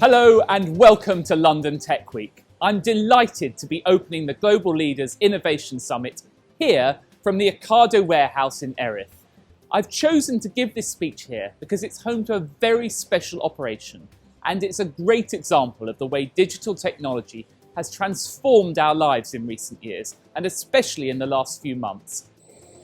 Hello and welcome to London Tech Week. I'm delighted to be opening the Global Leaders Innovation Summit here from the Ocado warehouse in Erith. I've chosen to give this speech here because it's home to a very special operation, and it's a great example of the way digital technology has transformed our lives in recent years, and especially in the last few months.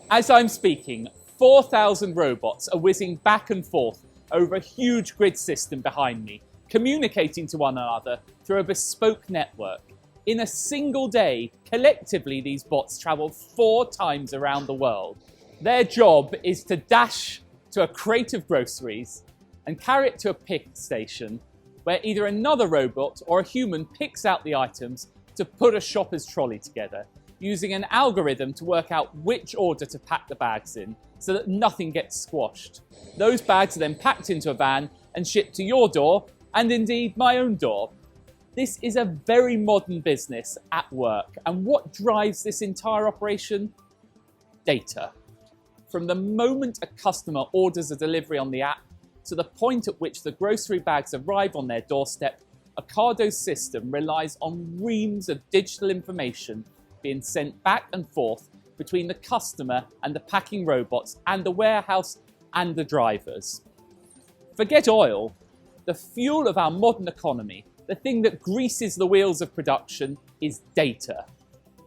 As I'm speaking, 4,000 robots are whizzing back and forth over a huge grid system behind me, communicating to one another through a bespoke network. In a single day, collectively these bots travel 4 times around the world. Their job is to dash to a crate of groceries and carry it to a pick station where either another robot or a human picks out the items to put a shopper's trolley together, using an algorithm to work out which order to pack the bags in so that nothing gets squashed. Those bags are then packed into a van and shipped to your door, and indeed my own door. This is a very modern business at work, and what drives this entire operation? Data. From the moment a customer orders a delivery on the app to the point at which the grocery bags arrive on their doorstep, Ocado's system relies on reams of digital information being sent back and forth between the customer and the packing robots and the warehouse and the drivers. Forget oil. The fuel of our modern economy, the thing that greases the wheels of production, is data.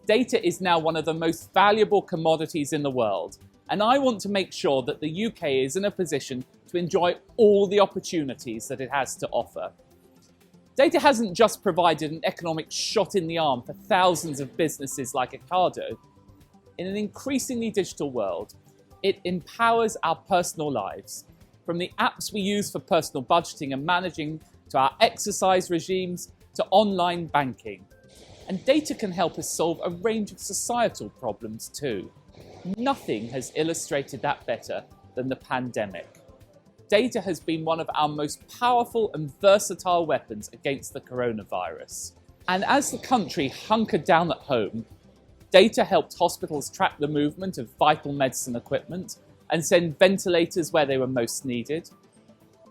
Data is now one of the most valuable commodities in the world, and I want to make sure that the UK is in a position to enjoy all the opportunities that it has to offer. Data hasn't just provided an economic shot in the arm for thousands of businesses like Ocado. In an increasingly digital world, it empowers our personal lives. From the apps we use for personal budgeting and managing, to our exercise regimes, to online banking. And data can help us solve a range of societal problems too. Nothing has illustrated that better than the pandemic. Data has been one of our most powerful and versatile weapons against the coronavirus. And as the country hunkered down at home, data helped hospitals track the movement of vital medicine equipment and send ventilators where they were most needed.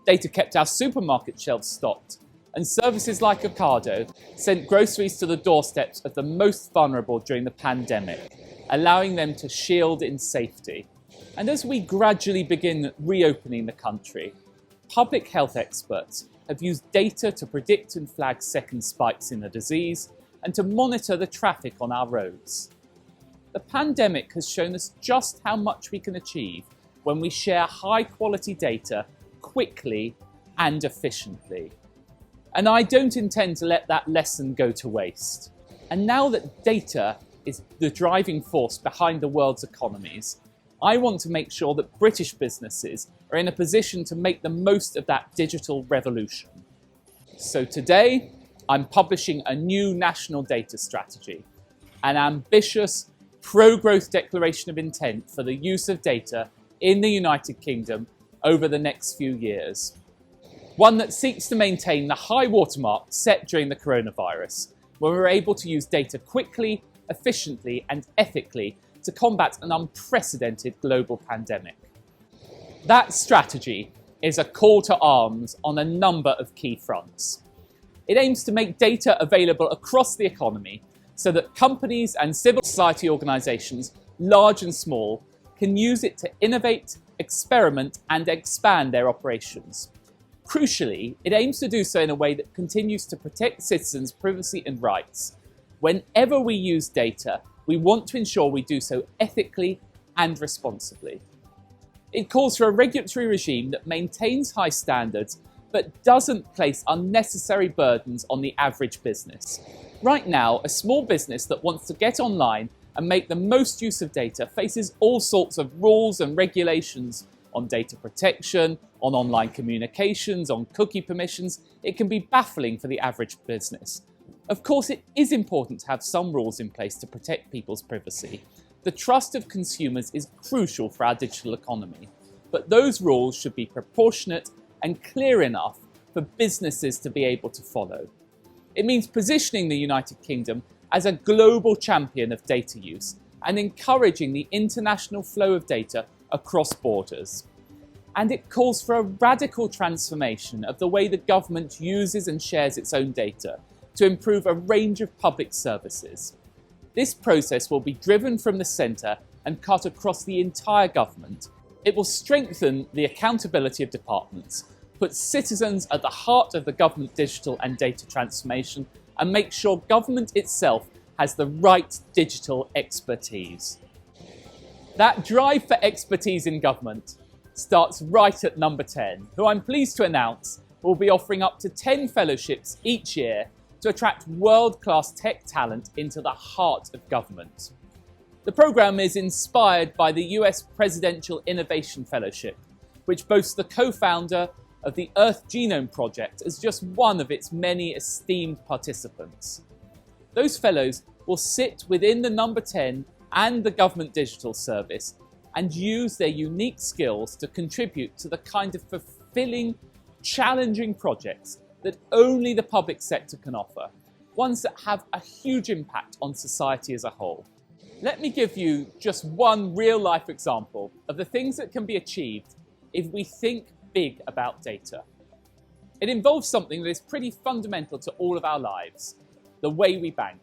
Data kept our supermarket shelves stocked, and services like Ocado sent groceries to the doorsteps of the most vulnerable during the pandemic, allowing them to shield in safety. And as we gradually begin reopening the country, public health experts have used data to predict and flag second spikes in the disease and to monitor the traffic on our roads. The pandemic has shown us just how much we can achieve when we share high-quality data quickly and efficiently. And I don't intend to let that lesson go to waste. And now that data is the driving force behind the world's economies, I want to make sure that British businesses are in a position to make the most of that digital revolution. So today, I'm publishing a new national data strategy, an ambitious pro-growth declaration of intent for the use of data in the United Kingdom over the next few years. One that seeks to maintain the high watermark set during the coronavirus, where we're able to use data quickly, efficiently and ethically to combat an unprecedented global pandemic. That strategy is a call to arms on a number of key fronts. It aims to make data available across the economy so that companies and civil society organisations, large and small, can use it to innovate, experiment and expand their operations. Crucially, it aims to do so in a way that continues to protect citizens' privacy and rights. Whenever we use data, we want to ensure we do so ethically and responsibly. It calls for a regulatory regime that maintains high standards but doesn't place unnecessary burdens on the average business. Right now, a small business that wants to get online and make the most use of data faces all sorts of rules and regulations on data protection, on online communications, on cookie permissions. It can be baffling for the average business. Of course, it is important to have some rules in place to protect people's privacy. The trust of consumers is crucial for our digital economy, but those rules should be proportionate and clear enough for businesses to be able to follow. It means positioning the United Kingdom as a global champion of data use and encouraging the international flow of data across borders. And it calls for a radical transformation of the way the government uses and shares its own data to improve a range of public services. This process will be driven from the centre and cut across the entire government. It will strengthen the accountability of departments, put citizens at the heart of the government digital and data transformation, and make sure government itself has the right digital expertise. That drive for expertise in government starts right at number 10, who I'm pleased to announce will be offering up to 10 fellowships each year to attract world-class tech talent into the heart of government. The programme is inspired by the US Presidential Innovation Fellowship, which boasts the co-founder of the Earth Genome Project as just one of its many esteemed participants. Those fellows will sit within the number 10 and the Government Digital Service and use their unique skills to contribute to the kind of fulfilling, challenging projects that only the public sector can offer, ones that have a huge impact on society as a whole. Let me give you just one real-life example of the things that can be achieved if we think big about data. It involves something that is pretty fundamental to all of our lives, the way we bank.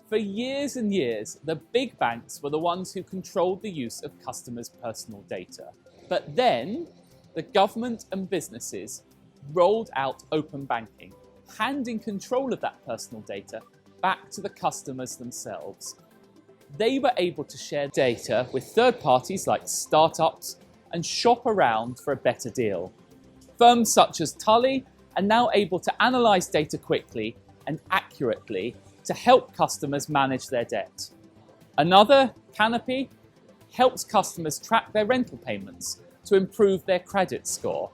For years and years, the big banks were the ones who controlled the use of customers' personal data. But then, the government and businesses rolled out open banking, handing control of that personal data back to the customers themselves. They were able to share data with third parties like startups and shop around for a better deal. Firms such as Tully are now able to analyse data quickly and accurately to help customers manage their debt. Another, Canopy, helps customers track their rental payments to improve their credit score.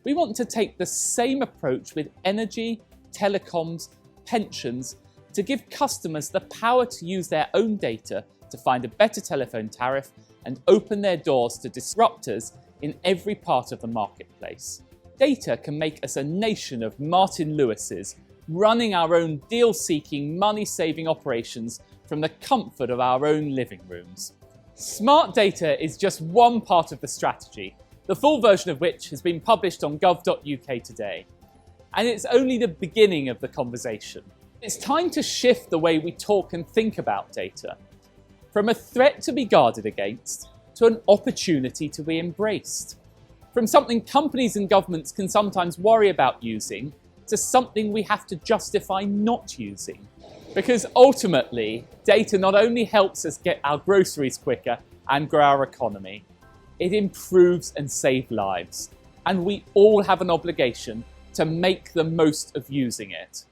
We want to take the same approach with energy, telecoms, pensions, to give customers the power to use their own data to find a better telephone tariff and open their doors to disruptors in every part of the marketplace. Data can make us a nation of Martin Lewises, running our own deal-seeking, money-saving operations from the comfort of our own living rooms. Smart data is just one part of the strategy, the full version of which has been published on gov.uk today. And it's only the beginning of the conversation. It's time to shift the way we talk and think about data, from a threat to be guarded against to an opportunity to be embraced, from something companies and governments can sometimes worry about using to something we have to justify not using. Because ultimately, data not only helps us get our groceries quicker and grow our economy, it improves and saves lives. And we all have an obligation to make the most of using it.